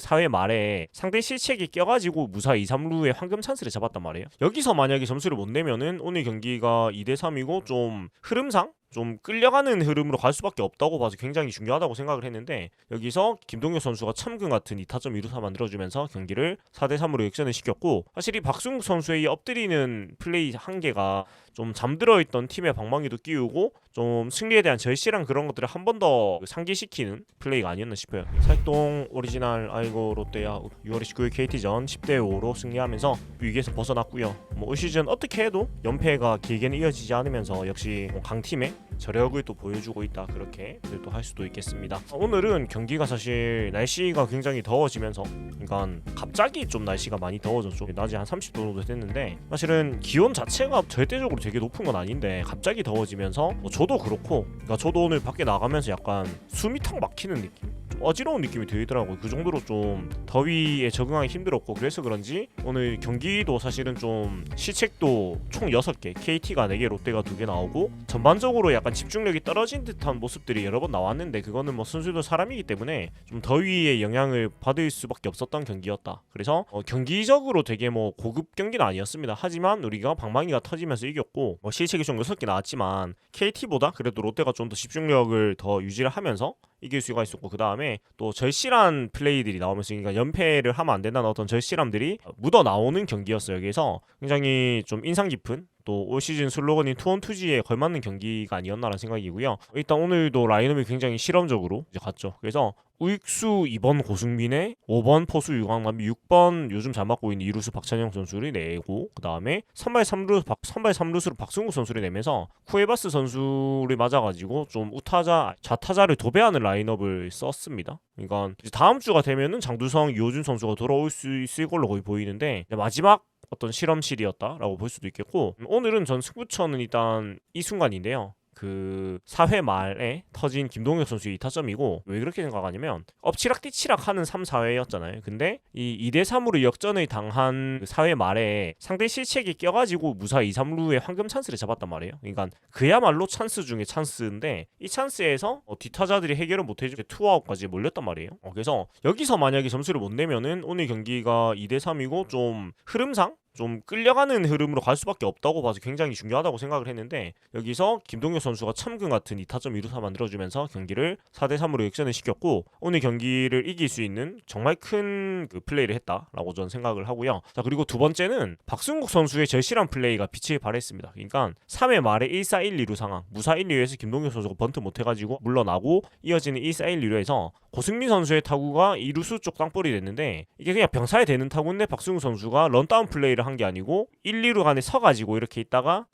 4회 말에 상대 실책이 껴가지고 무사 2, 3루에 황금 찬스를 잡았단 말이에요. 여기서 만약에 점수를 못 내면은 오늘 경기가 2대3이고 좀 흐름상 좀 끌려가는 흐름으로 갈 수밖에 없다고 봐서 굉장히 중요하다고 생각을 했는데, 여기서 김동엽 선수가 참금 같은 2타점 2루타 만들어주면서 경기를 4대3으로 역전을 시켰고, 사실 이 박승욱 선수의 이 엎드리는 플레이 한계가 좀 잠들어 있던 팀의 방망이도 끼우고 좀 승리에 대한 절실한 그런 것들을 한 번 더 상기시키는 플레이가 아니었나 싶어요. 살동 오리지널 아이고 롯데야 6월 19일 KT전 10대5로 승리하면서 위기에서 벗어났고요. 올 시즌 어떻게 해도 연패가 길게는 이어지지 않으면서 역시 강팀의 저력을 또 보여주고 있다, 그렇게 또 할 수도 있겠습니다. 오늘은 경기가 사실 날씨가 굉장히 더워지면서, 그러니까 갑자기 좀 날씨가 많이 더워졌죠. 낮에 한 30도 정도 됐는데 사실은 기온 자체가 절대적으로 되게 높은 건 아닌데 갑자기 더워지면서 저도 그렇고, 그러니까 저도 오늘 밖에 나가면서 약간 숨이 탁 막히는 느낌, 좀 어지러운 느낌이 들더라고요. 그 정도로 좀 더위에 적응하기 힘들었고, 그래서 그런지 오늘 경기도 사실은 좀 실책도 총 6개, KT가 4개, 롯데가 2개 나오고 전반적으로 약간 집중력이 떨어진 듯한 모습들이 여러 번 나왔는데, 그거는 뭐 선수도 사람이기 때문에 좀 더위의 영향을 받을 수밖에 없었던 경기였다. 그래서 경기적으로 되게 뭐 고급 경기는 아니었습니다. 하지만 우리가 방망이가 터지면서 이겼고, 실책이 좀 6개 나왔지만 KT보다 그래도 롯데가 좀 더 집중력을 더 유지를 하면서 이길 수가 있었고, 그 다음에 또 절실한 플레이들이 나오면서, 그러니까 연패를 하면 안 된다는 어떤 절실함들이 묻어 나오는 경기였어요. 여기서 굉장히 좀 인상 깊은, 또 올 시즌 슬로건인 투원투지에 걸맞는 경기가 아니었나라는 생각이고요. 일단 오늘도 라인업이 굉장히 실험적으로 이제 갔죠. 그래서 우익수 2번 고승민에 5번 포수 유광남이 6번 요즘 잘 맞고 있는 이루수 박찬영 선수를 내고, 그 다음에 선발 3루수로 박승우 선수를 내면서 쿠에바스 선수를 맞아가지고 좀 우타자 좌타자를 도배하는 라인업을 썼습니다. 그러니까 이제 다음 주가 되면은 장두성, 이호준 선수가 돌아올 수 있을 걸로 거의 보이는데, 마지막 어떤 실험실이었다라고 볼 수도 있겠고, 오늘은 전 승부처는 일단 이 순간인데요. 그 4회 말에 터진 김동엽 선수의 2타점이고, 왜 그렇게 생각하냐면 엎치락뒤치락 하는 3, 4회였잖아요. 근데 이 2대3으로 역전을 당한 그 4회 말에 상대 실책이 껴가지고 무사 2, 3루에 황금 찬스를 잡았단 말이에요. 그러니까 그야말로 찬스 중에 찬스인데, 이 찬스에서 뒷타자들이 해결을 못해주게 투아웃까지 몰렸단 말이에요. 그래서 여기서 만약에 점수를 못 내면은 오늘 경기가 2대3이고 좀 흐름상 좀 끌려가는 흐름으로 갈 수밖에 없다고 봐서 굉장히 중요하다고 생각을 했는데, 여기서 김동엽 선수가 참금 같은 2타점 2루타 만들어주면서 경기를 4대3으로 역전을 시켰고, 오늘 경기를 이길 수 있는 정말 큰 그 플레이를 했다라고 저는 생각을 하고요. 자, 그리고 두 번째는 박승국 선수의 절실한 플레이가 빛을 발했습니다. 그러니까 3회 말에 1사 1, 2루 상황, 무사 1, 2루에서 김동엽 선수가 번트 못해가지고 물러나고, 이어지는 1사 1, 2루에서 고승민 선수의 타구가 2루수 쪽 땅볼이 됐는데, 이게 그냥 병살이 되는 타구인데 박승우 선수가 런다운 플레이를 한 게 아니고 1, 2루 간에 서가지고 이렇게 있다가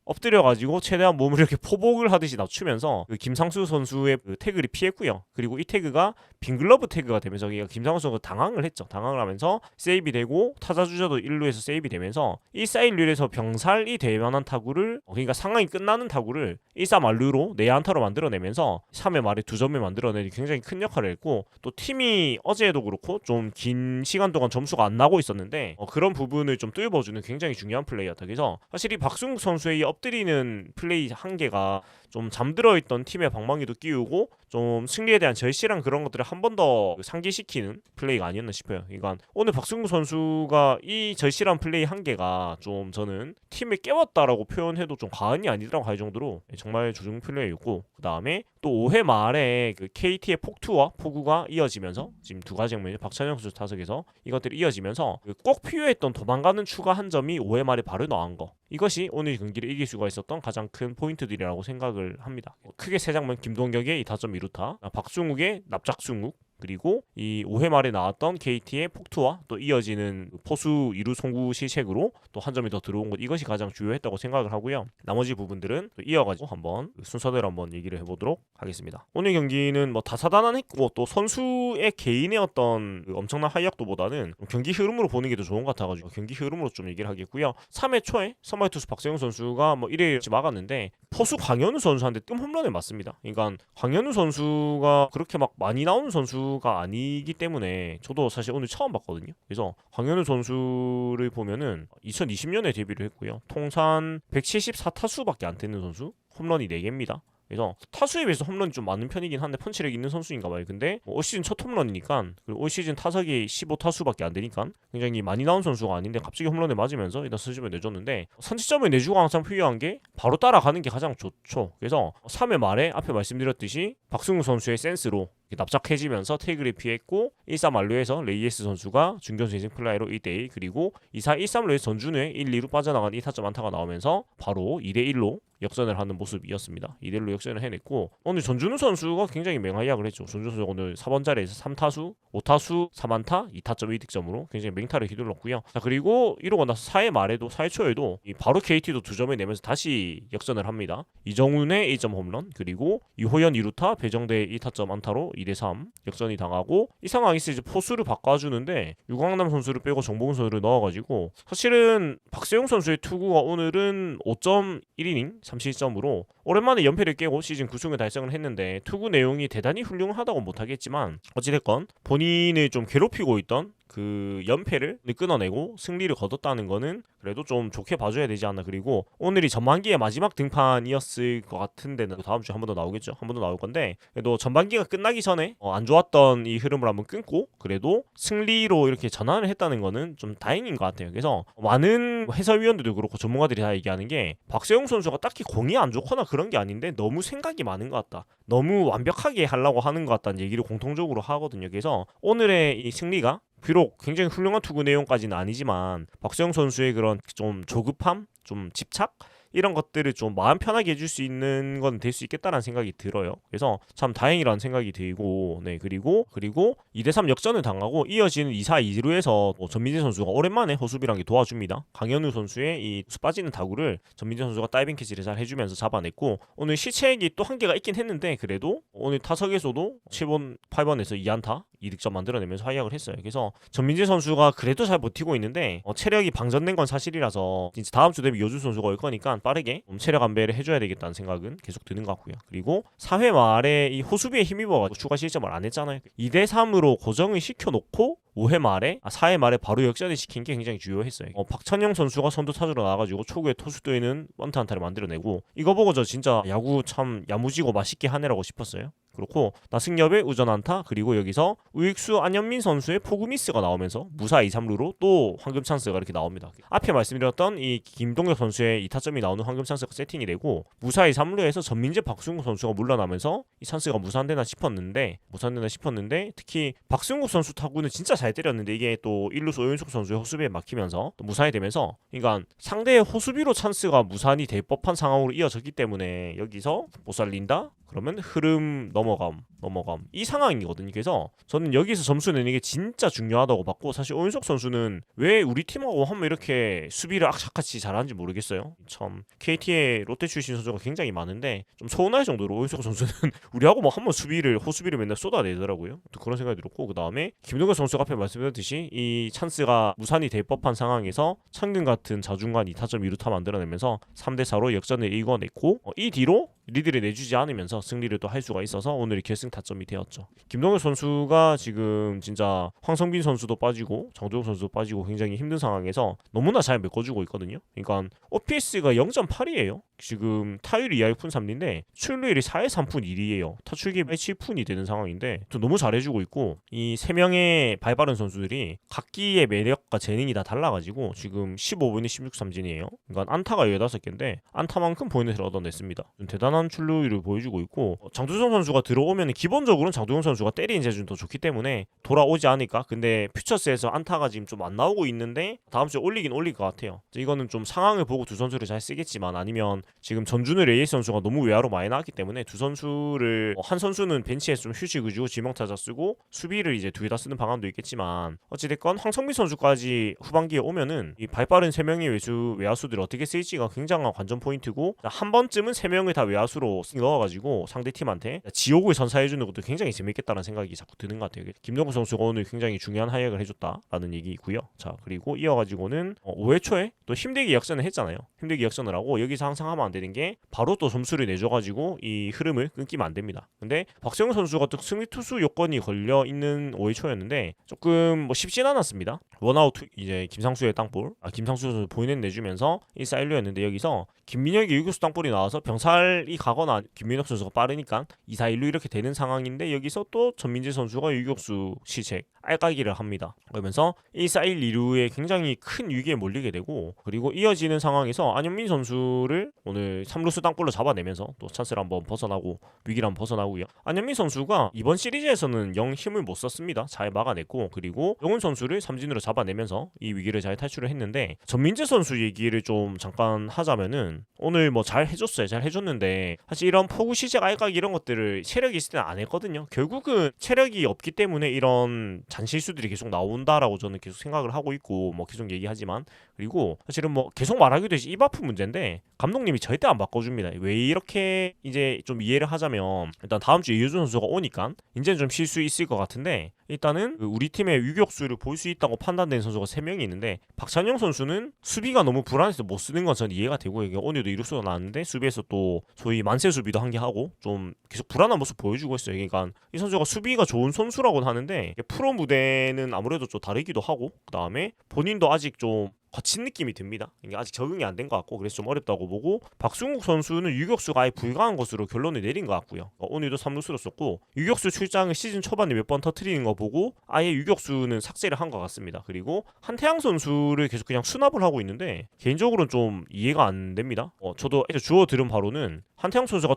엎드려가지고 최대한 몸을 이렇게 포복을 하듯이 낮추면서 그 김상수 선수의 그 태그를 피했고요. 그리고 이 태그가 빈글러브 태그가 되면서 김상수 선수가 당황을 했죠. 당황을 하면서 세이브 되고, 타자 주자도 1루에서 세이브 되면서 1사 1루에서 병살이 될 만한 타구를, 그러니까 상황이 끝나는 타구를 1사 만루로 내야안타로 만들어내면서 3회 말에 2점을 만들어내는 굉장히 큰 역할을 했고, 또 팀이 어제도 그렇고 좀 긴 시간 동안 점수가 안 나고 있었는데 그런 부분을 좀 뚫어주는 굉장히 중요한 플레이였다. 그래서 사실 이 박승욱 선수의 이 엎드리는 플레이 한계가 좀 잠들어 있던 팀의 방망이도 끼우고 좀 승리에 대한 절실한 그런 것들을 한 번 더 상기시키는 플레이가 아니었나 싶어요. 그러니까 오늘 박승우 선수가 이 절실한 플레이 한계가 좀 저는 팀을 깨웠다라고 표현해도 좀 과언이 아니더라고 할 정도로 정말 조중 플레이였고, 그 다음에 또 5회 말에 그 KT의 폭투와 포구가 이어지면서 지금 두 가지 장면이 박찬영 선수 타석에서 이것들이 이어지면서 꼭 필요했던 도망가는 추가 한 점이 5회 말에 바로 나온 거, 이것이 오늘 경기를 이길 수가 있었던 가장 큰 포인트들이라고 생각을 합니다. 크게 세 장면, 김동격의 이 타점 2루타, 박승욱의 납작승욱, 그리고 이 5회 말에 나왔던 KT의 폭투와 또 이어지는 포수 2루 송구 실책으로 또 한 점이 더 들어온 것, 이것이 가장 주요했다고 생각을 하고요. 나머지 부분들은 또 이어가지고 한번 순서대로 한번 얘기를 해보도록 하겠습니다. 오늘 경기는 뭐 다사다난했고, 또 선수의 개인의 어떤 그 엄청난 활약도보다는 경기 흐름으로 보는 게 더 좋은 것 같아가지고 경기 흐름으로 좀 얘기를 하겠고요. 3회 초에 선발 투수 박세웅 선수가 뭐 1회를 막았는데 포수 광현우 선수한테 뜸 홈런을 맞습니다. 그러니까 광현우 선수가 그렇게 막 많이 나오는 선수가 아니기 때문에 저도 사실 오늘 처음 봤거든요. 그래서 광현우 선수를 보면은 2020년에 데뷔를 했고요. 통산 174타수밖에 안 되는 선수, 홈런이 4개입니다. 그래서 타수에 비해서 홈런이 좀 많은 편이긴 한데 펀치력 있는 선수인가 봐요. 근데 올 시즌 첫 홈런이니까, 그리고 올 시즌 타석이 15타수밖에 안 되니까 굉장히 많이 나온 선수가 아닌데 갑자기 홈런을 맞으면서 일단 선취점을 내줬는데, 선취점을 내주고 항상 필요한 게 바로 따라가는 게 가장 좋죠. 그래서 3회 말에 앞에 말씀드렸듯이 박승우 선수의 센스로 납작해지면서 태그를 피했고, 1-3 만루에서 레이에스 선수가 중견수 인생 플라이로 1대1, 그리고 2-4, 1-3루에서 전준우의 1, 2루 빠져나간 2타점 안타가 나오면서 바로 2대1로 역전을 하는 모습이었습니다. 2대1로 역전을 해냈고, 오늘 전준우 선수가 굉장히 맹활약을 했죠. 전준우 선수가 오늘 4번 자리에서 3타수, 5타수, 3안타, 2타점 1득점으로 굉장히 맹타를 휘둘렀고요. 자, 그리고 이러고 나서 4회 말에도 4회 초에도 바로 KT도 2점을 내면서 다시 역전을 합니다. 이정훈의 1점 홈런, 그리고 이호연 2루타, 배정대의 1타점 안타로 2대3 역전이 당하고, 이 상황에서 이제 포수를 바꿔주는데 유광남 선수를 빼고 정보근 선수를 넣어가지고, 사실은 박세용 선수의 투구가 오늘은 5.1이닝 3실점으로 오랜만에 연패를 깨고 시즌 9승을 달성을 했는데, 투구 내용이 대단히 훌륭하다고 못하겠지만 어찌됐건 본인을 좀 괴롭히고 있던 그 연패를 끊어내고 승리를 거뒀다는 거는 그래도 좀 좋게 봐줘야 되지 않나. 그리고 오늘이 전반기의 마지막 등판이었을 것 같은데는 다음 주에 한 번 더 나오겠죠. 한 번 더 나올 건데, 그래도 전반기가 끝나기 전에 안 좋았던 이 흐름을 한번 끊고 그래도 승리로 이렇게 전환을 했다는 거는 좀 다행인 것 같아요. 그래서 많은 해설위원들도 그렇고 전문가들이 다 얘기하는 게, 박세용 선수가 딱히 공이 안 좋거나 그런 게 아닌데 너무 생각이 많은 것 같다, 너무 완벽하게 하려고 하는 것 같다는 얘기를 공통적으로 하거든요. 그래서 오늘의 이 승리가 비록 굉장히 훌륭한 투구 내용까지는 아니지만 박수영 선수의 그런 좀 조급함, 좀 집착, 이런 것들을 좀 마음 편하게 해줄 수 있는 건 될 수 있겠다라는 생각이 들어요. 그래서 참 다행이라는 생각이 들고, 네, 그리고 2대3 역전을 당하고 이어지는 2-4, 2루에서 전민재 선수가 오랜만에 허수비랑 게 도와줍니다. 강현우 선수의 이 빠지는 타구를 전민재 선수가 다이빙 캐치를 잘 해주면서 잡아냈고, 오늘 실책이 또 한계가 있긴 했는데 그래도 오늘 타석에서도 7번, 8번에서 2안타 2득점 만들어내면서 활약을 했어요. 그래서 전민재 선수가 그래도 잘 버티고 있는데 체력이 방전된 건 사실이라서 진짜 다음 주 데뷔 여준 선수가 올 거니까 빠르게 체력 안배를 해줘야 되겠다는 생각은 계속 드는 것 같고요. 그리고 4회 말에 이 호수비에 힘입어가지고 추가 실점을 안 했잖아요. 2대3으로 고정을 시켜놓고 5회 말에 4회 말에 바로 역전을 시킨 게 굉장히 주요했어요. 박찬영 선수가 선두 타자로 나와가지고 초구에 토수도에는 번트 안타를 만들어내고, 이거 보고 저 진짜 야구 참 야무지고 맛있게 하네라고 싶었어요. 그렇고 나승엽의 우전 안타, 그리고 여기서 우익수 안현민 선수의 포구 미스가 나오면서 무사 2-3루로 또 황금 찬스가 이렇게 나옵니다. 앞에 말씀드렸던 이 김동혁 선수의 2타점이 나오는 황금 찬스가 세팅이 되고, 무사 2-3루에서 전민재 박승욱 선수가 물러나면서 이 찬스가 무산되나 싶었는데 특히 박승욱 선수 타구는 진짜 잘 때렸는데 이게 또 1루수 오윤석 선수의 호수비에 막히면서 또 무산이 되면서, 그러니까 상대의 호수비로 찬스가 무산이 될 법한 상황으로 이어졌기 때문에 여기서 못 살린다? 그러면 흐름 넘어감 이 상황이거든요. 그래서 저는 여기서 점수 내는 게 진짜 중요하다고 봤고, 사실 오윤석 선수는 왜 우리 팀하고 한번 이렇게 수비를 악착같이 잘하는지 모르겠어요. 참 KT의 롯데 출신 선수가 굉장히 많은데 좀 서운할 정도로 오윤석 선수는 우리하고 뭐 한번 호수비를 맨날 쏟아내더라고요. 또 그런 생각이 들었고, 그 다음에 김동현 선수가 앞에 말씀드렸듯이 이 찬스가 무산이 될 법한 상황에서 천근 같은 자중간 2타점 2루타 만들어내면서 3대4로 역전을 이겨냈고, 이 뒤로 리드를 내주지 않으면서 승리를 또 할 수가 있어서 오늘이 결승 타점이 되었죠. 김동현 선수가 지금 진짜 황성빈 선수도 빠지고 장도영 선수도 빠지고 굉장히 힘든 상황에서 너무나 잘 메꿔주고 있거든요. 그러니까 OPS가 0.8이에요. 지금 타율이 2할 푼 3리인데 출루율이 4할 3푼 1이에요. 타출기 7푼이 되는 상황인데 또 너무 잘해주고 있고, 이 3명의 발빠른 선수들이 각기의 매력과 재능이 다 달라가지고 지금 15분에 16삼진이에요. 그러니까 안타가 15개인데 안타만큼 포인트를 얻어냈습니다. 좀 대단한 출루율을 보여주고 있고, 장두성 선수가 들어오면 기본적으로는 장두성 선수가 때리는 재주는 더 좋기 때문에 돌아오지 않을까. 근데 퓨처스에서 안타가 지금 좀 안 나오고 있는데 다음 주에 올리긴 올릴 것 같아요. 이거는 좀 상황을 보고 두 선수를 잘 쓰겠지만, 아니면 지금 전준우 레이스 선수가 너무 외야로 많이 나왔기 때문에 두 선수를 한 선수는 벤치에서 좀 휴식을 주고 지명타자 쓰고 수비를 이제 둘 다 쓰는 방안도 있겠지만, 어찌됐건 황성민 선수까지 후반기에 오면은 이 발빠른 3명의 외야수들을 어떻게 쓸지가 굉장한 관전 포인트고, 한 번쯤은 3명을 다 외야수로 넣어가지고 상대팀한테 지옥을 선사해주는 것도 굉장히 재밌겠다는 생각이 자꾸 드는 것 같아요. 김동구 선수가 오늘 굉장히 중요한 활약을 해줬다라는 얘기이고요. 자, 그리고 이어가지고는 5회 초에 또 힘들게 역전을 했잖아요. 힘들게 역전을 하고, 여기서 항상 하면 안 되는 게 바로 또 점수를 내줘가지고 이 흐름을 끊기면 안 됩니다. 근데 박세웅 선수가 또 승리 투수 요건이 걸려 있는 5회 초였는데 조금 쉽진 않았습니다. 원아웃 이제 김상수의 땅볼, 김상수 선수 보이는 내주면서 1-4-1루였는데 여기서 김민혁이 유격수 땅볼이 나와서 병살이 빨리 가거나 김민혁 선수가 빠르니까 2사 1루 이렇게 되는 상황인데 여기서 또 전민재 선수가 유격수 실책 알까기를 합니다. 그러면서 1사 1, 2루에 굉장히 큰 위기에 몰리게 되고 그리고 이어지는 상황에서 안현민 선수를 오늘 3루수 땅볼로 잡아내면서 또 찬스를 한번 벗어나고 위기를 한번 벗어나고요. 안현민 선수가 이번 시리즈에서는 영 힘을 못 썼습니다. 잘 막아냈고 그리고 영훈 선수를 삼진으로 잡아내면서 이 위기를 잘 탈출을 했는데 전민재 선수 얘기를 좀 잠깐 하자면은 오늘 뭐 잘 해줬어요. 잘 해줬는데 사실 이런 포구 시작 알까기 이런 것들을 체력이 있을 때는 안 했거든요. 결국은 체력이 없기 때문에 이런 잔실수들이 계속 나온다라고 저는 계속 생각을 하고 있고 뭐 계속 얘기하지만 그리고 사실은 뭐 계속 말하기도 했지 입 아픈 문제인데 감독님이 절대 안 바꿔줍니다. 왜 이렇게 이제 좀 이해를 하자면 일단 다음 주에 이효준 선수가 오니까 이제는 좀 쉴 수 있을 것 같은데 일단은 우리 팀의 유격수를 볼 수 있다고 판단된 선수가 3명이 있는데 박찬영 선수는 수비가 너무 불안해서 못 쓰는 건 저는 이해가 되고 이게 오늘도 이루수가 나왔는데 수비에서 또 소위 만세 수비도 한 게 하고 좀 계속 불안한 모습 보여주고 있어요. 그러니까 이 선수가 수비가 좋은 선수라고는 하는데 프로 무대는 아무래도 좀 다르기도 하고 그 다음에 본인도 아직 좀 거친 느낌이 듭니다. 이게 아직 적응이 안 된 것 같고 그래서 좀 어렵다고 보고 박승욱 선수는 유격수가 아예 불가한 것으로 결론을 내린 것 같고요. 오늘도 3루수로 썼고 유격수 출장을 시즌 초반에 몇 번 터트리는 거 보고 아예 유격수는 삭제를 한 것 같습니다. 그리고 한태양 선수를 계속 그냥 수납을 하고 있는데 개인적으로는 좀 이해가 안 됩니다. 저도 주워 들은 바로는 한태양 선수가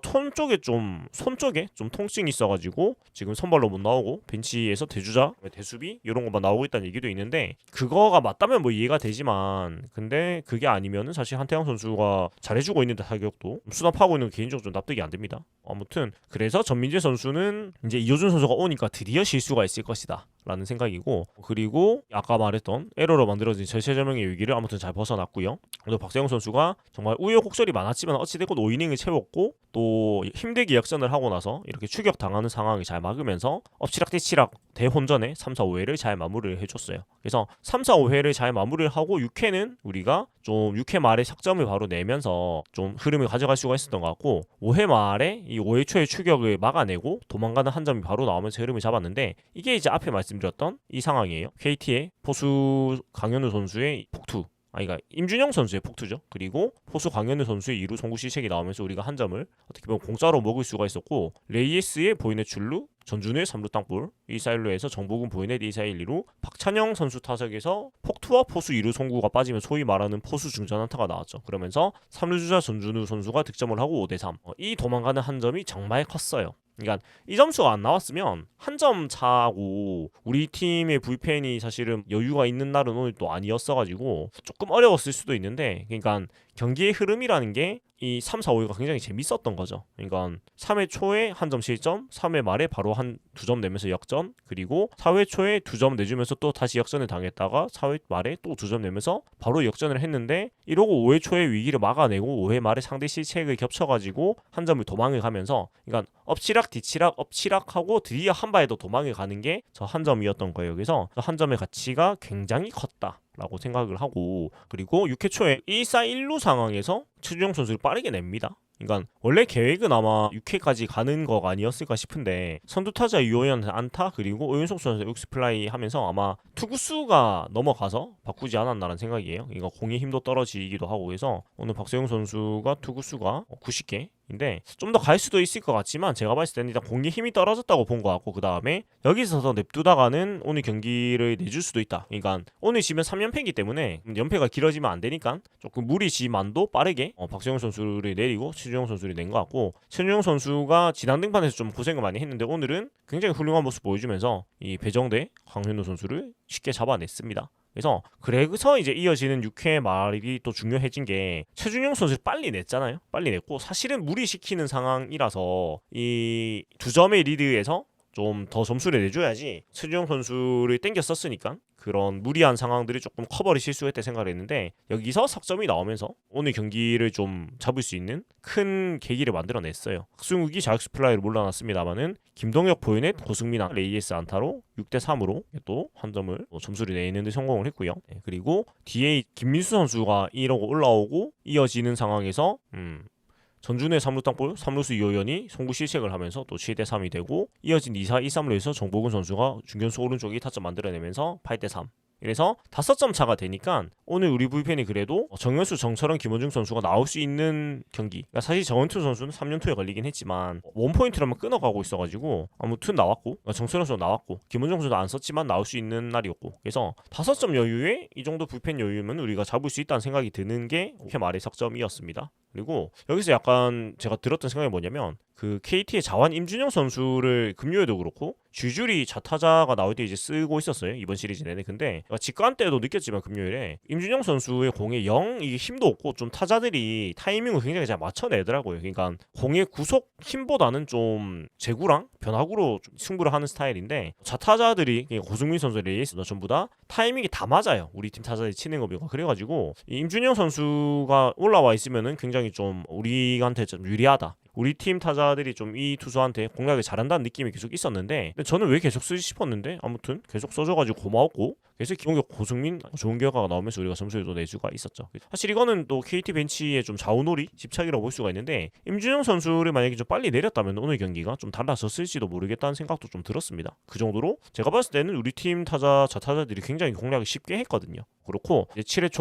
손 쪽에 좀 통증이 있어가지고 지금 선발로 못 나오고 벤치에서 대주자, 대수비 이런 것만 나오고 있다는 얘기도 있는데 그거가 맞다면 뭐 이해가 되지만 근데 그게 아니면은 사실 한태양 선수가 잘해주고 있는데 타격도 수납하고 있는 게 개인적으로 좀 납득이 안 됩니다. 아무튼 그래서 전민재 선수는 이제 이호준 선수가 오니까 드디어 실수가 있을 것이다 라는 생각이고 그리고 아까 말했던 에러로 만들어진 절체절명의 위기를 아무튼 잘 벗어났고요. 그래서 박세영 선수가 정말 우여곡절이 많았지만 어찌됐건 5이닝을 채웠고 또 힘들게 역전을 하고 나서 이렇게 추격당하는 상황을 잘 막으면서 엎치락뒤치락 대혼전에 3, 4, 5회를 잘 마무리를 해줬어요. 그래서 3, 4, 5회를 잘 마무리를 하고 6회는 우리가 좀 6회 말에 sak점을 바로 내면서 좀 흐름을 가져갈 수가 있었던 것 같고 5회 말에 이 5회 초의 추격을 막아내고 도망가는 한 점이 바로 나오면서 흐름을 잡았는데 이게 이제 앞에 말씀드렸던 이 상황이에요. KT의 포수 강현우 선수의 폭투 그러니까 임준영 선수의 폭투죠. 그리고 포수 강현우 선수의 2루 송구 실책이 나오면서 우리가 한 점을 어떻게 보면 공짜로 먹을 수가 있었고 레이에스의 보이넷 출루 전준우의 3루 땅볼 2사 1루에서 정복은 보이넷 2사 1, 2루 박찬영 선수 타석에서 폭투와 포수 2루 송구가 빠지면 소위 말하는 포수 중전 안타가 나왔죠. 그러면서 3루 주자 전준우 선수가 득점을 하고 5대3 이 도망가는 한 점이 정말 컸어요. 그러니까 이 점수가 안 나왔으면 한 점 차고 우리 팀의 불펜이 사실은 여유가 있는 날은 오늘 또 아니었어가지고 조금 어려웠을 수도 있는데 그러니까 경기의 흐름이라는 게 이 3, 4, 5회가 굉장히 재밌었던 거죠. 그러니까 3회 초에 한 점 실점 3회 말에 바로 한 2점 내면서 역전 그리고 4회 초에 2점 내주면서 또 다시 역전을 당했다가 4회 말에 또 2점 내면서 바로 역전을 했는데 이러고 5회 초에 위기를 막아내고 5회 말에 상대 실책을 겹쳐가지고 한 점을 도망을 가면서 그러니까 엎치락 뒤치락 엎치락하고 드디어 한 발에 더 도망을 가는 게 저 한 점이었던 거예요. 그래서 한 점의 가치가 굉장히 컸다 라고 생각을 하고 그리고 6회 초에 1사 1루 상황에서 최준용 선수를 빠르게 냅니다. 그러니까 원래 계획은 아마 6회까지 가는 거가 아니었을까 싶은데 선두타자 유호연 안타 그리고 오윤석 선수 육스플라이 하면서 아마 투구수가 넘어가서 바꾸지 않았나라는 생각이에요. 그러니까 공의 힘도 떨어지기도 하고 해서 오늘 박세용 선수가 투구수가 90개 인데 좀 더 갈 수도 있을 것 같지만 제가 봤을 때는 일단 공의 힘이 떨어졌다고 본 것 같고 그 다음에 여기서 더 냅두다가는 오늘 경기를 내줄 수도 있다. 그러니까 오늘 지면 3연패이기 때문에 연패가 길어지면 안 되니까 조금 무리지만도 빠르게 박세용 선수를 내리고 최준용 선수를 낸 것 같고 최준용 선수가 지난 등판에서 좀 고생을 많이 했는데 오늘은 굉장히 훌륭한 모습 보여주면서 이 배정대 강현우 선수를 쉽게 잡아냈습니다. 그래서 이제 이어지는 6회 말이 또 중요해진 게 최준용 선수를 빨리 냈잖아요. 빨리 냈고 사실은 무리시키는 상황이라서 이 2점의 리드에서 좀 더 점수를 내줘야지 최준용 선수를 땡겼었으니까 그런 무리한 상황들이 조금 커버를 실수했다 생각을 했는데 여기서 석점이 나오면서 오늘 경기를 좀 잡을 수 있는 큰 계기를 만들어냈어요. 박승욱이 자익수 플라이를 몰라놨습니다만은 김동혁, 보이넷, 고승민아, 레이에스 안타로 6대3으로 또 한 점을 점수를 내는 데 성공을 했고요. 그리고 뒤에 김민수 선수가 이러고 올라오고 이어지는 상황에서 전준우의 3루 땅볼 3루수 이호연이 송구 실책을 하면서 또 7대3이 되고 이어진 2사 2, 3루에서 정복은 선수가 중견수 오른쪽에 타점 만들어내면서 8대3 그래서 5점 차가 되니까 오늘 우리 불펜이 그래도 정현수, 정철원, 김원중 선수가 나올 수 있는 경기. 그러니까 사실 정현수 선수는 3연투에 걸리긴 했지만 원포인트로만 끊어가고 있어가지고 아무튼 나왔고, 정철원 선수 나왔고, 김원중 선수도 안 썼지만 나올 수 있는 날이었고, 그래서 5점 여유에 이 정도 불펜 여유면 우리가 잡을 수 있다는 생각이 드는 게 오케 말의 석점이었습니다. 그리고 여기서 약간 제가 들었던 생각이 뭐냐면 그 KT의 자완 임준영 선수를 금요일도 그렇고 주줄이 좌타자가 나올 때 이제 쓰고 있었어요, 이번 시리즈 내내. 근데 직관 때도 느꼈지만 금요일에 임준영 선수의 공에 영 이게 힘도 없고 좀 타자들이 타이밍을 굉장히 잘 맞춰내더라고요. 그러니까 공의 구속 힘보다는 좀 제구랑 변화구로 좀 승부를 하는 스타일인데, 좌타자들이 고승민 선수, 레이스 전부 다 타이밍이 다 맞아요, 우리 팀 타자들이 치는 거 보고. 그래가지고 이 임준영 선수가 올라와 있으면은 굉장히 좀 우리한테 좀 유리하다, 우리 팀 타자들이 좀 이 투수한테 공략을 잘한다는 느낌이 계속 있었는데, 근데 저는 왜 계속 쓰지 싶었는데 아무튼 계속 써줘가지고 고마웠고, 그래서 기본격 고승민 좋은 결과가 나오면서 우리가 점수를 또 낼 수가 있었죠. 사실 이거는 또 KT 벤치의 좀 좌우놀이, 집착이라고 볼 수가 있는데, 임준영 선수를 만약에 좀 빨리 내렸다면 오늘 경기가 좀 달라졌을지도 모르겠다는 생각도 좀 들었습니다. 그 정도로 제가 봤을 때는 우리 팀 타자, 좌타자들이 굉장히 공략을 쉽게 했거든요. 그렇고 이제 7회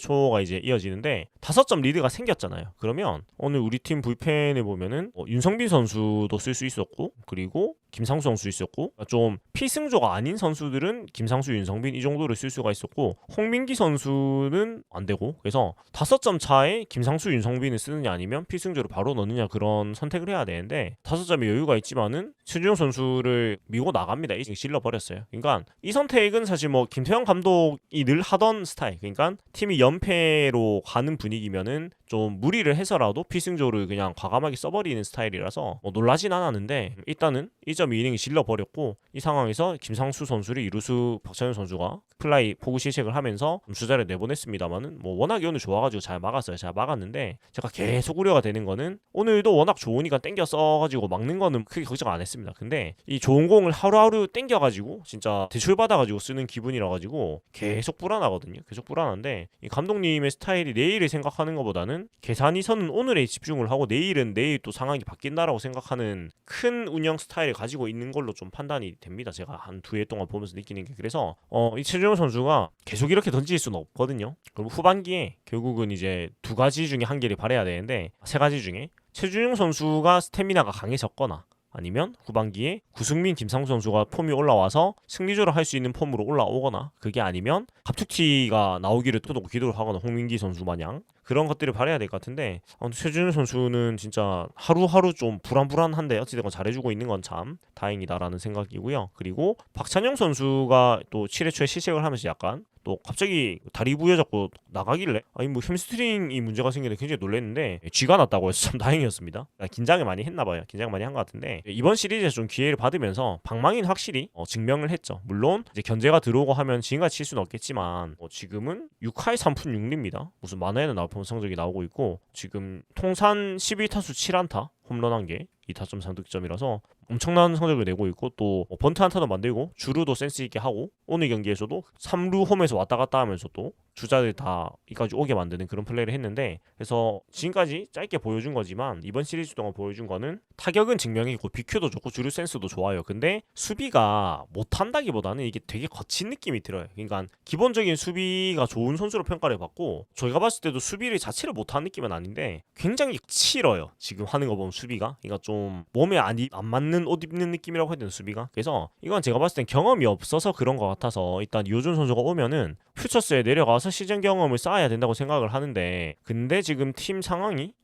초가 이제 이어지는데 5점 리드가 생겼잖아요. 그러면 오늘 우리 팀 불펜을 보면은 윤성빈 선수도 쓸 수 있었고, 그리고 김상수 선수 있었고, 좀 피승조가 아닌 선수들은 김상수, 윤성빈 이 정도를 쓸 수가 있었고, 홍민기 선수는 안 되고, 그래서 5점 차에 김상수, 윤성빈을 쓰느냐 아니면 피승조를 바로 넣느냐 그런 선택을 해야 되는데, 5점의 여유가 있지만은 최준용 선수를 밀고 나갑니다. 이제 질러버렸어요. 그러니까 이 선택은 사실 뭐 김태형 감독이 늘 하던 스타일, 그러니까 팀이 연패로 가는 분위기면은 좀 무리를 해서라도 피승조를 그냥 과감하게 써버리는 스타일이라서 놀라진 않았는데, 일단은 1점 이닝을 질러버렸고, 이 상황에서 김상수 선수를 이루수 박찬현 선수가 플라이 포구 실책을 하면서 주자를 내보냈습니다만은 뭐 워낙에 오늘 좋아가지고 잘 막았어요. 잘 막았는데 제가 계속 우려가 되는 거는, 오늘도 워낙 좋으니까 땡겨 써가지고 막는 거는 크게 걱정 안 했습니다. 근데 이 좋은 공을 하루하루 땡겨가지고 진짜 대출받아가지고 쓰는 기분이라 가지고 계속 불안하거든요. 계속 불안한데, 이 감독님의 스타일이 내일을 생각하는 것보다는 계산이 서는 오늘에 집중을 하고 내일은 내일 또 상황이 바뀐다라고 생각하는 큰 운영 스타일을 가지고 있는 걸로 좀 판단이 됩니다. 제가 한 2회 동안 보면서 느끼는 게. 그래서 이 최준용 선수가 계속 이렇게 던질 수는 없거든요. 그리고 후반기에 결국은 이제 2가지 중에 한 개를 발휘해야 되는데, 3가지 중에 최준용 선수가 스태미나가 강해졌거나, 아니면 후반기에 구승민, 김상수 선수가 폼이 올라와서 승리조를 할 수 있는 폼으로 올라오거나, 그게 아니면 갑툭튀가 나오기를 또 기도를 하거나, 홍민기 선수 마냥 그런 것들을 발휘해야 될 것 같은데, 최준용 선수는 진짜 하루하루 좀 불안불안한데 어찌됐건 잘해주고 있는 건 참 다행이다라는 생각이고요. 그리고 박찬영 선수가 또 7회 초에 실책을 하면서 약간 또 갑자기 다리 부여잡고 나가길래 아니 뭐 햄스트링이 문제가 생기는데 굉장히 놀랐는데 쥐가 났다고 해서 참 다행이었습니다. 긴장을 많이 했나봐요. 긴장 많이 한 것 같은데, 이번 시리즈에서 좀 기회를 받으면서 방망이는 확실히 증명을 했죠. 물론 이제 견제가 들어오고 하면 지금같이 칠 수는 없겠지만 지금은 6할 3푼 6리입니다. 무슨 만화에는 나올 뻔한 성적이 나오고 있고, 지금 통산 11타수 7안타, 홈런 1개, 2타점 3득점이라서 엄청난 성적을 내고 있고, 또 번트 한타도 만들고 주루도 센스 있게 하고, 오늘 경기에서도 3루 홈에서 왔다 갔다 하면서 또 주자들 다 이까지 오게 만드는 그런 플레이를 했는데, 그래서 지금까지 짧게 보여준 거지만 이번 시리즈 동안 보여준 거는 타격은 증명이고 BQ도 좋고 주루 센스도 좋아요. 근데 수비가 못한다기보다는 이게 되게 거친 느낌이 들어요. 그러니까 기본적인 수비가 좋은 선수로 평가를 받고, 저희가 봤을 때도 수비를 자체를 못하는 느낌은 아닌데 굉장히 치러요. 지금 하는 거 보면 수비가, 그러니까 좀 몸에 안 맞는 옷 입는 느낌이라고 해야 되나, 수비가. 그래서 이건 제가 봤을 땐 경험이 없어서 그런 것 같아서, 일단 이호준 선수가 오면은 퓨처스에 내려가서 시즌 경험을 쌓아야 된다고 생각을 하는데, 근데 지금 팀 상황이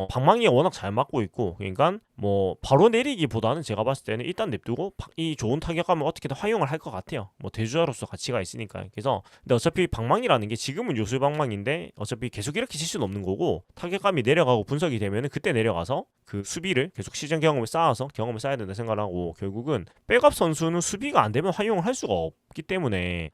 방망이에 워낙 잘 맞고 있고, 그러니까 뭐 바로 내리기보다는 제가 봤을 때는 일단 냅두고 이 좋은 타격감을 어떻게든 활용을 할 것 같아요. 뭐 대주자로서 가치가 있으니까. 그래서 근데 어차피 방망이라는 게 지금은 요술 방망인데 어차피 계속 이렇게 칠 수는 없는 거고, 타격감이 내려가고 분석이 되면은 그때 내려가서 그 수비를 계속 시즌 경험을 쌓아서 경험을 쌓아야 된다 생각을 하고, 결국은 백업 선수는 수비가 안 되면 활용을 할 수가 없기 때문에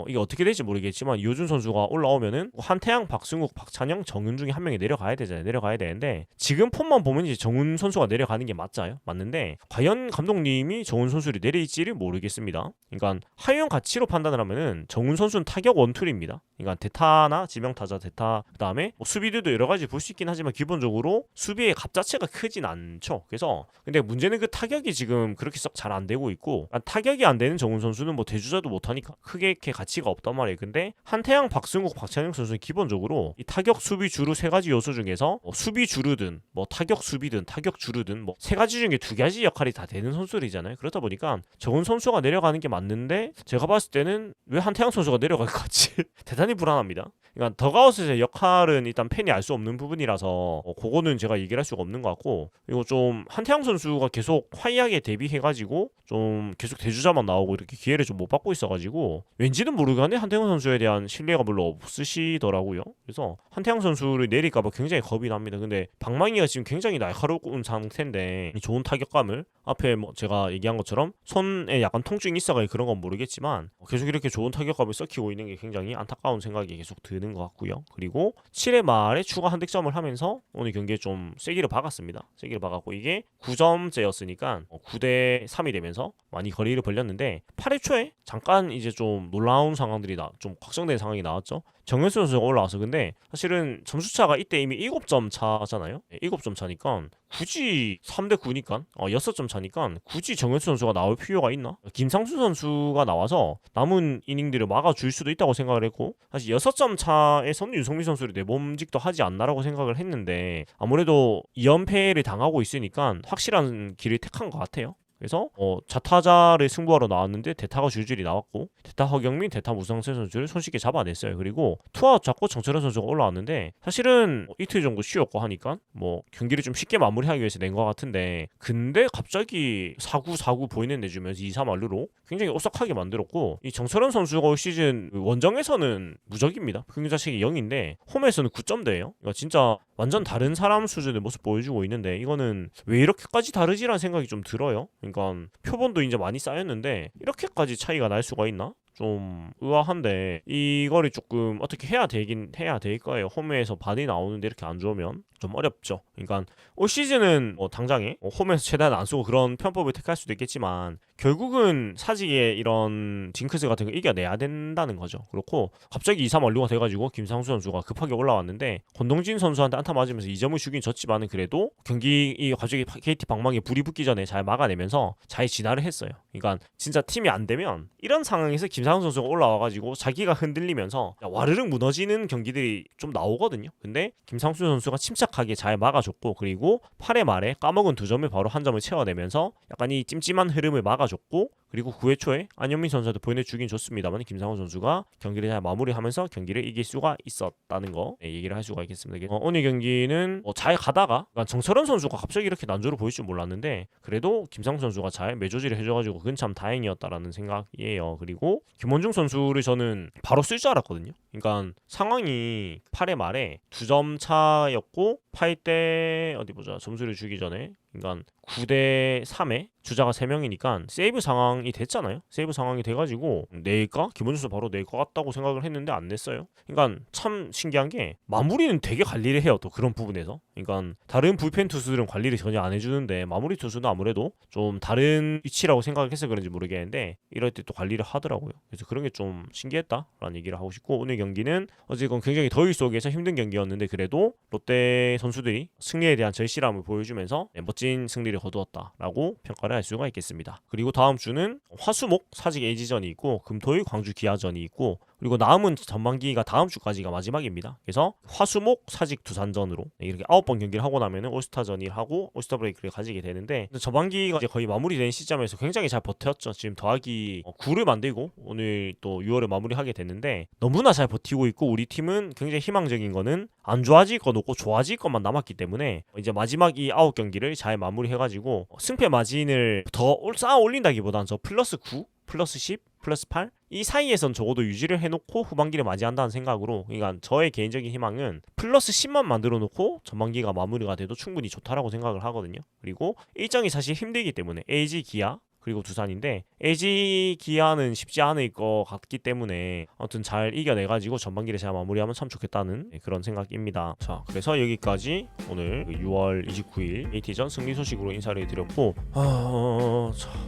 이게 어떻게 될지 모르겠지만 이호준 선수가 올라오면은 한태양, 박승욱, 박찬영, 정은 중에 한 명이 내려가야 되잖아요. 내려가야 되는데 지금 폼만 보면 이제 정은 선수가 내려가는 게 맞아요. 맞는데 과연 감독님이 정은 선수를 내릴지를 모르겠습니다. 그러니까 하용 가치로 판단을 하면은 정은 선수는 타격 원툴입니다. 그러니까 대타나 지명타자 대타 그다음에 뭐 수비들도 여러 가지 볼 수 있긴 하지만 기본적으로 수비의 값 자체가 크진 않죠. 그래서 근데 문제는 그 타격이 지금 그렇게 썩 잘 안 되고 있고 타격이 안 되는 정은 선수는 뭐 대주자도 못하니까 크게 이렇게 가치가 없단 말이에요. 근데 한태양, 박승욱, 박찬영 선수는 기본적으로 이 타격, 수비, 주루 세 가지 요소 중에서 뭐 수비 주루든 뭐 타격 수비든 타격 주루든 뭐 세 가지 중에 두 가지 역할이 다 되는 선수들이잖아요. 그렇다 보니까 정은 선수가 내려가는 게 맞는데 제가 봤을 때는 왜 한태양 선수가 내려갈 것 같지? 대단히 불안합니다. 그러니까 더가웃에서의 역할은 일단 팬이 알 수 없는 부분이라서 그거는 제가 얘기를 할 수가 없는 것 같고 그리고 좀 한태양 선수가 계속 화이하게 데뷔해가지고 좀 계속 대주자만 나오고 이렇게 기회를 좀 못 받고 있어가지고 왠지는 모르겠네 한태양 선수에 대한 신뢰가 별로 없으시더라고요. 그래서 한태양 선수를 내릴까봐 굉장히 겁이 납니다. 근데 방망이가 지금 굉장히 날카로운 상태인데 좋은 타격감을 앞에 뭐 제가 얘기한 것처럼 손에 약간 통증이 있어가지고 그런 건 모르겠지만 계속 이렇게 좋은 타격감을 썩히고 있는 게 굉장히 안타까운 생각이 계속 드는 것 같고요. 그리고 7회 말에 추가 한 득점을 하면서 오늘 경기에 좀 세기를 박았습니다. 세기를 박았고 이게 9점째였으니까 9대 3이 되면서 많이 거리를 벌렸는데 8회 초에 잠깐 이제 좀 놀라운 상황들이 좀 확정된 상황이 나왔죠. 정현수 선수가 올라와서 근데 사실은 점수차가 이때 이미 7점 차잖아요. 7점 차니까 굳이 3대 9니까 6점 차니까 굳이 정현수 선수가 나올 필요가 있나? 김상수 선수가 나와서 남은 이닝들을 막아줄 수도 있다고 생각을 했고 사실 6점 차에서는 윤성민 선수를 내봄직도 하지 않나라고 생각을 했는데 아무래도 2연패를 당하고 있으니까 확실한 길을 택한 것 같아요. 그래서 좌타자를 승부하러 나왔는데 대타가 줄줄이 나왔고 대타 허경민, 대타 무상세 선수를 손쉽게 잡아냈어요. 그리고 투아웃 잡고 정철현 선수가 올라왔는데 사실은 이틀 정도 쉬었고 하니까 뭐 경기를 좀 쉽게 마무리하기 위해서 낸 것 같은데 근데 갑자기 4구 보이는 내주면서 2, 3할루로 굉장히 오싹하게 만들었고 이 정철현 선수가 올 시즌 원정에서는 무적입니다. 평균 자책이 0인데 홈에서는 9점대예요. 그러니까 진짜 완전 다른 사람 수준의 모습 보여주고 있는데 이거는 왜 이렇게까지 다르지라는 생각이 좀 들어요. 그러니까 표본도 이제 많이 쌓였는데 이렇게까지 차이가 날 수가 있나? 좀 의아한데 이거를 조금 어떻게 해야 될 거예요. 홈에서 반이 나오는데 이렇게 안 좋으면 좀 어렵죠. 그러니까 올 시즌은 당장에 홈에서 최대한 안 쓰고 그런 편법을 택할 수도 있겠지만 결국은 사직의 이런 징크스 같은 거 이겨내야 된다는 거죠. 그렇고 갑자기 2, 3 완료가 돼가지고 김상수 선수가 급하게 올라왔는데 권동진 선수한테 안타 맞으면서 2점을 주긴 졌지만은 그래도 경기 갑자기 KT 방망이에 불이 붙기 전에 잘 막아내면서 잘 진화를 했어요. 그러니까 진짜 팀이 안 되면 이런 상황에서 김상수 선수가 올라와가지고 자기가 흔들리면서 와르륵 무너지는 경기들이 좀 나오거든요. 근데 김상수 선수가 침착하게 잘 막아줬고 그리고 8회 말에 까먹은 2점을 바로 한 점을 채워내면서 약간 이 찜찜한 흐름을 막아줬고 그리고 9회 초에 안현민 선수한테 보내주긴 좋습니다만 김상훈 선수가 경기를 잘 마무리하면서 경기를 이길 수가 있었다는 거 얘기를 할 수가 있겠습니다. 오늘 경기는 잘 가다가 정철원 선수가 갑자기 이렇게 난조를 보일 줄 몰랐는데 그래도 김상훈 선수가 잘 매조지를 해줘가지고 그건 참 다행이었다라는 생각이에요. 그리고 김원중 선수를 저는 바로 쓸 줄 알았거든요. 그러니까 상황이 8회 말에 2점 차였고 8대 어디 보자 점수를 주기 전에 그러니까 9대 3에 주자가 3명이니까 세이브 상황이 됐잖아요. 세이브 상황이 돼가지고 낼까? 김원중 선수 바로 낼 것 같다고 생각을 했는데 안 냈어요. 그러니까 참 신기한 게 마무리는 되게 관리를 해요. 또 그런 부분에서. 그러니까 다른 불펜 투수들은 관리를 전혀 안 해주는데 마무리 투수는 아무래도 좀 다른 위치라고 생각을 해서 그런지 모르겠는데 이럴 때 또 관리를 하더라고요. 그래서 그런 게 좀 신기했다라는 얘기를 하고 싶고 오늘 경기는 어쨌건 굉장히 더위 속에서 힘든 경기였는데 그래도 롯데 선수들이 승리에 대한 절실함을 보여주면서 멋진 승리를 거두었다라고 평가를 할 수가 있겠습니다. 그리고 다음 주는 화수목 사직 LG전이 있고 금토일 광주 기아전이 있고 그리고 남은 전반기가 다음 주까지가 마지막입니다. 그래서 화수목 사직 두산전으로 이렇게 9번 경기를 하고 나면은 올스타전을 하고 올스타 브레이크를 가지게 되는데 전반기가 이제 거의 마무리된 시점에서 굉장히 잘 버텼죠. 지금 더하기 9를 만들고 오늘 또 6월을 마무리하게 됐는데 너무나 잘 버티고 있고 우리 팀은 굉장히 희망적인 거는 안 좋아질 건 없고 좋아질 것만 남았기 때문에 이제 마지막 이 9경기를 잘 마무리해가지고 승패 마진을 더 쌓아 올린다기보다는 저 플러스 9, 플러스 10, 플러스 8 이 사이에선 적어도 유지를 해놓고 후반기를 맞이한다는 생각으로 그러니까 저의 개인적인 희망은 플러스 10만 만들어 놓고 전반기가 마무리가 돼도 충분히 좋다라고 생각을 하거든요. 그리고 일정이 사실 힘들기 때문에 LG 기아 그리고 두산인데 LG 기아는 쉽지 않을 것 같기 때문에 아무튼 잘 이겨내가지고 전반기를 잘 마무리하면 참 좋겠다는 그런 생각입니다. 자, 그래서 여기까지 오늘 6월 29일 KT전 승리 소식으로 인사를 드렸고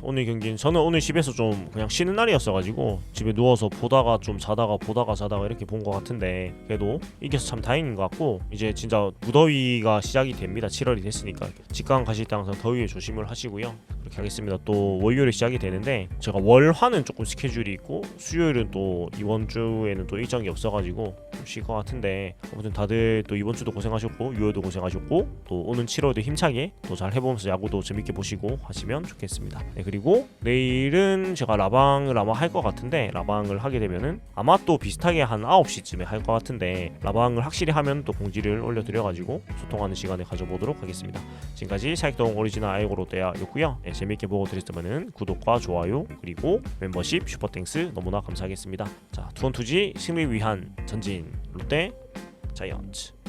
오늘 경기는 저는 오늘 집에서 좀 그냥 쉬는 날이었어가지고 집에 누워서 보다가 좀 자다가 이렇게 본 것 같은데 그래도 이겨서 참 다행인 것 같고 이제 진짜 무더위가 시작이 됩니다. 7월이 됐으니까 직관 가실 때 항상 더위에 조심을 하시고요. 그렇게 하겠습니다. 또 월요일에 시작이 되는데 제가 월화는 조금 스케줄이 있고 수요일은 또 이번 주에는 또 일정이 없어가지고 좀 쉴 것 같은데 아무튼 다들 또 이번 주도 고생하셨고 6월도 고생하셨고 또 오는 7월도 힘차게 또 잘 해보면서 야구도 재밌게 보시고 하시면 좋겠습니다. 네, 그리고 내일은 제가 라방을 아마 할 것 같은데 라방을 하게 되면은 아마 또 비슷하게 한 9시쯤에 할 것 같은데 라방을 확실히 하면 또 공지를 올려드려가지고 소통하는 시간을 가져보도록 하겠습니다. 지금까지 사익동 오리지널 아이고 롯데야였고요. 네, 재밌게 보고 드셨다면 구독과 좋아요 그리고 멤버십 슈퍼땡스 너무나 감사하겠습니다. 자, 투원투지 승리 위한 전진 롯데 자이언츠.